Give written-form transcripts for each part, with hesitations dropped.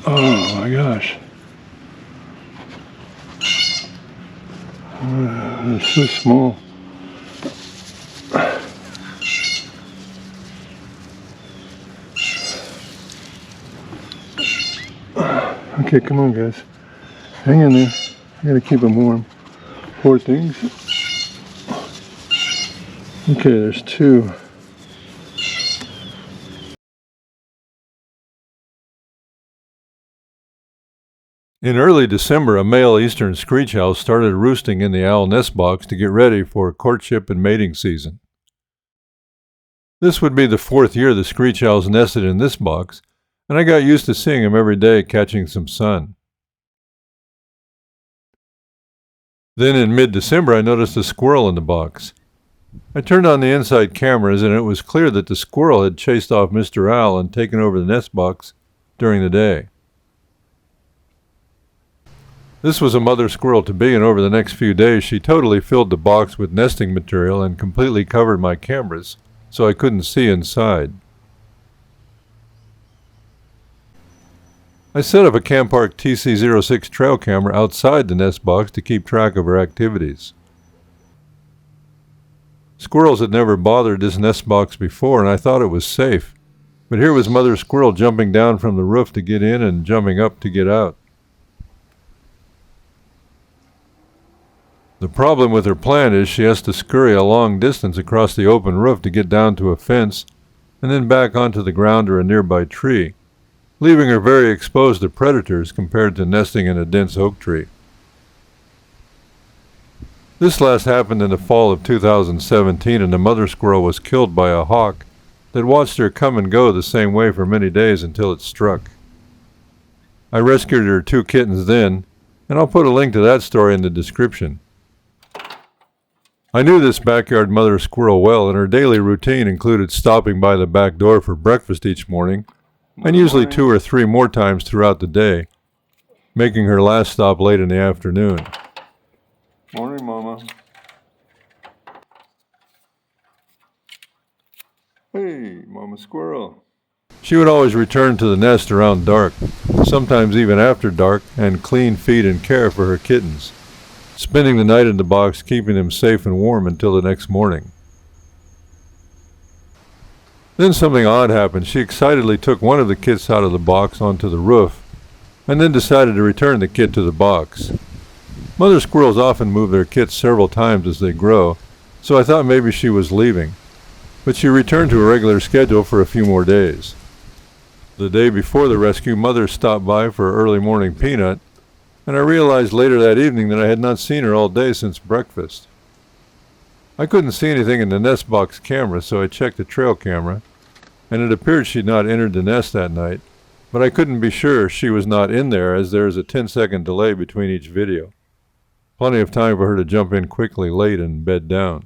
Oh my gosh. They're so small. Okay, come on guys. Hang in there. I gotta keep them warm. Poor things. Okay, there's two. In early December, a male eastern screech owl started roosting in the owl nest box to get ready for courtship and mating season. This would be the 4th year the screech owls nested in this box, and I got used to seeing them every day catching some sun. Then in mid-December, I noticed a squirrel in the box. I turned on the inside cameras, and it was clear that the squirrel had chased off Mr. Owl and taken over the nest box during the day. This was a mother squirrel-to-be, and over the next few days she totally filled the box with nesting material and completely covered my cameras, so I couldn't see inside. I set up a Campark TC06 trail camera outside the nest box to keep track of her activities. Squirrels had never bothered this nest box before, and I thought it was safe, but here was Mother Squirrel jumping down from the roof to get in and jumping up to get out. The problem with her plan is she has to scurry a long distance across the open roof to get down to a fence and then back onto the ground or a nearby tree, leaving her very exposed to predators compared to nesting in a dense oak tree. This last happened in the fall of 2017, and the mother squirrel was killed by a hawk that watched her come and go the same way for many days until it struck. I rescued her 2 kittens then, and I'll put a link to that story in the description. I knew this backyard mother squirrel well, and her daily routine included stopping by the back door for breakfast each morning, and usually 2 or 3 more times throughout the day, making her last stop late in the afternoon. Morning, Mama. Hey, Mama Squirrel. She would always return to the nest around dark, sometimes even after dark, and clean, feed, and care for her kittens, spending the night in the box, keeping them safe and warm until the next morning. Then something odd happened. She excitedly took one of the kits out of the box onto the roof, and then decided to return the kit to the box. Mother squirrels often move their kits several times as they grow, so I thought maybe she was leaving, but she returned to a regular schedule for a few more days. The day before the rescue, Mother stopped by for an early morning peanut, and I realized later that evening that I had not seen her all day since breakfast. I couldn't see anything in the nest box camera, so I checked the trail camera, and it appeared she'd not entered the nest that night, but I couldn't be sure she was not in there as there is a 10-second delay between each video. Plenty of time for her to jump in quickly late and bed down.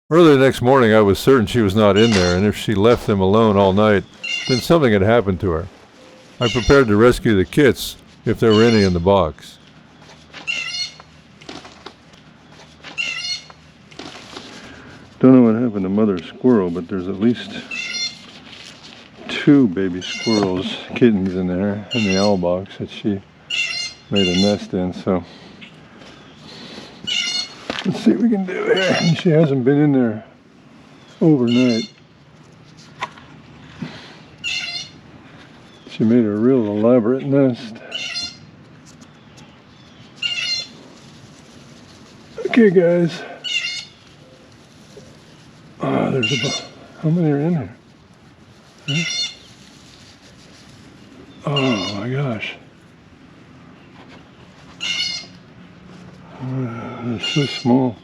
Early the next morning I was certain she was not in there, and if she left them alone all night, then something had happened to her. I prepared to rescue the kits if there were any in the box. Don't know what happened to Mother Squirrel, but there's at least 2 baby squirrels, kittens in there, in the owl box that she made a nest in, so let's see what we can do here. She hasn't been in there overnight. She made a real elaborate nest. Okay guys. There's about, how many are in here? Huh? Oh my gosh. They're so small.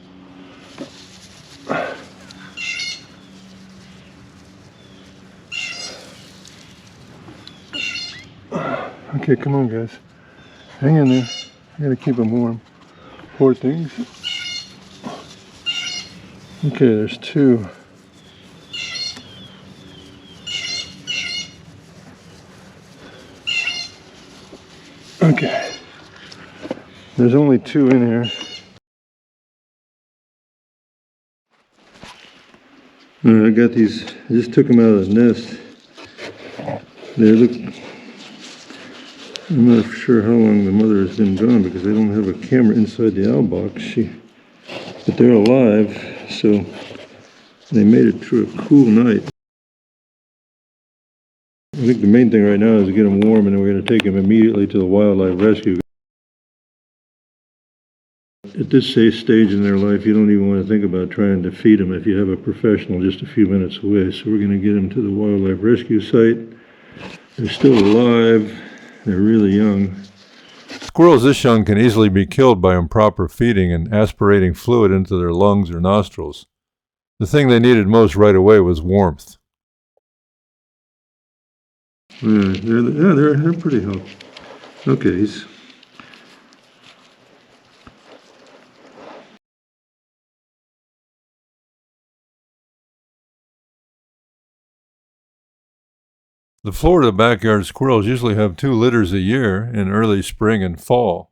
Okay, come on guys. Hang in there. I gotta keep them warm. Poor things. Okay, there's 2. Okay. There's only 2 in here. I got these, I just took them out of the nest. They look, I'm not sure how long the mother has been gone because I don't have a camera inside the owl box. But they're alive, so they made it through a cool night. I think the main thing right now is to get them warm, and then we're going to take them immediately to the wildlife rescue. At this stage in their life, you don't even want to think about trying to feed them if you have a professional just a few minutes away. So we're going to get them to the wildlife rescue site. They're still alive. They're really young. Squirrels this young can easily be killed by improper feeding and aspirating fluid into their lungs or nostrils. The thing they needed most right away was warmth. They're pretty healthy. Okay. The Florida backyard squirrels usually have 2 litters a year in early spring and fall.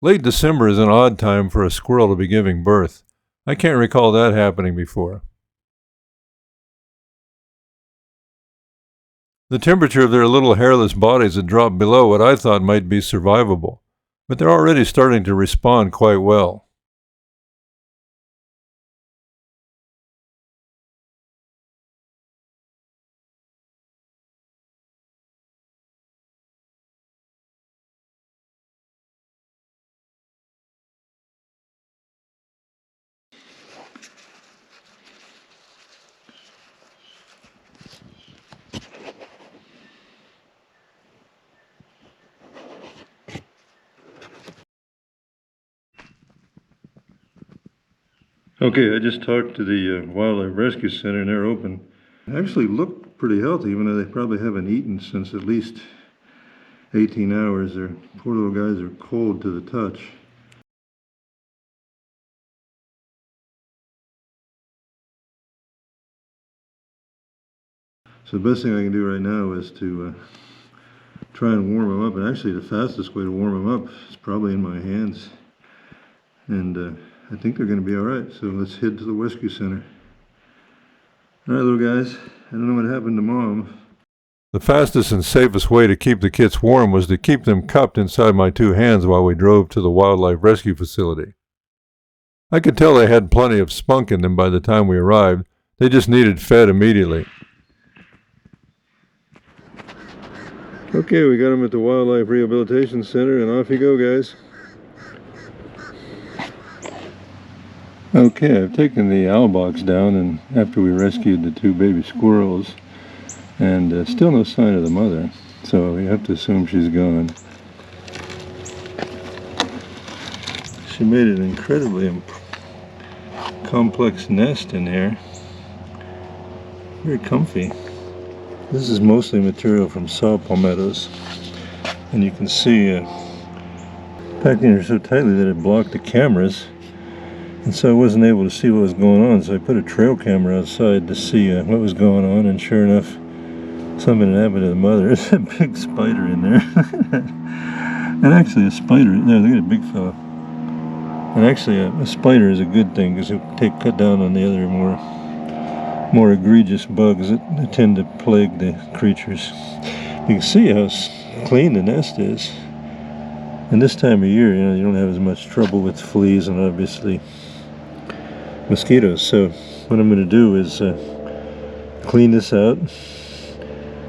Late December is an odd time for a squirrel to be giving birth. I can't recall that happening before. The temperature of their little hairless bodies had dropped below what I thought might be survivable, but they're already starting to respond quite well. Okay, I just talked to the Wildlife Rescue Center and they're open. They actually look pretty healthy, even though they probably haven't eaten since at least 18 hours. Their poor little guys are cold to the touch. So the best thing I can do right now is to try and warm them up. And actually the fastest way to warm them up is probably in my hands. And I think they're going to be all right. So let's head to the rescue center. All right, little guys. I don't know what happened to Mom. The fastest and safest way to keep the kits warm was to keep them cupped inside my 2 hands while we drove to the wildlife rescue facility. I could tell they had plenty of spunk in them by the time we arrived. They just needed fed immediately. Okay, we got them at the Wildlife Rehabilitation Center, and off you go, guys. Okay, I've taken the owl box down, and after we rescued the 2 baby squirrels, and still no sign of the mother, so we have to assume she's gone. She made an incredibly complex nest in here. Very comfy. This is mostly material from saw palmettos, and you can see packing her so tightly that it blocked the cameras. And so I wasn't able to see what was going on, so I put a trail camera outside to see what was going on, and sure enough, something had happened to the mother. There's a big spider in there. And actually a spider, there, look at a big fella. And actually a spider is a good thing, because it'll cut down on the other more egregious bugs that tend to plague the creatures. You can see how clean the nest is. And this time of year, you don't have as much trouble with fleas and obviously mosquitoes. So what I'm going to do is clean this out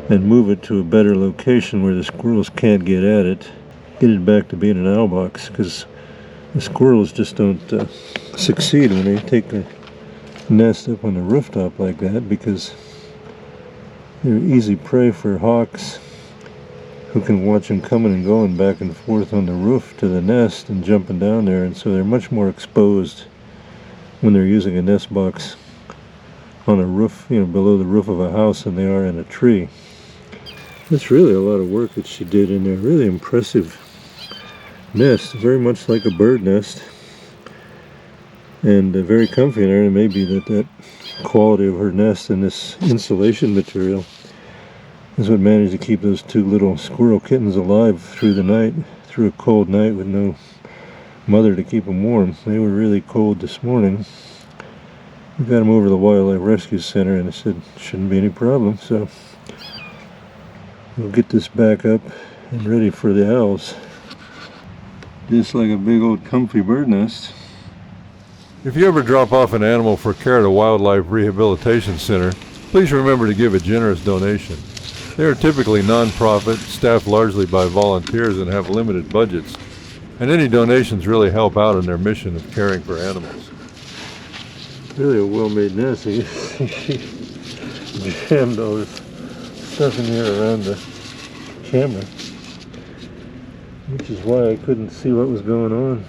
and move it to a better location where the squirrels can't get at it. Get it back to being an owl box, because the squirrels just don't succeed when they take a nest up on the rooftop like that, because they're easy prey for hawks who can watch them coming and going back and forth on the roof to the nest and jumping down there, and so they're much more exposed when they're using a nest box on a roof, below the roof of a house, than they are in a tree. That's really a lot of work that she did in there. Really impressive nest, very much like a bird nest, and very comfy in there. And maybe that quality of her nest and this insulation material is what managed to keep those 2 little squirrel kittens alive through the night, through a cold night with no mother to keep them warm. They were really cold this morning, We got him over to the Wildlife Rescue Center and it said shouldn't be any problem, so we'll get this back up and ready for the owls. Just like a big old comfy bird nest. If you ever drop off an animal for care at a wildlife rehabilitation center, please remember to give a generous donation. They are typically non-profit, staffed largely by volunteers and have limited budgets, and any donations really help out in their mission of caring for animals. Really a well-made nest. She jammed all this stuff in here around the camera, which is why I couldn't see what was going on.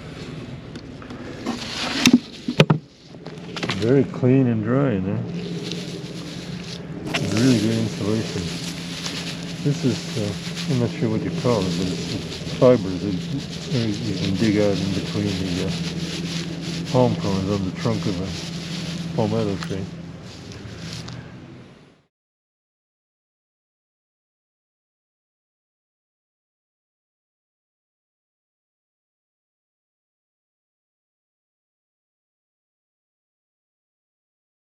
Very clean and dry in there. Really good insulation. This is, I'm not sure what you call it, but it's fibers that you can dig out in between the palm fronds on the trunk of a palmetto tree.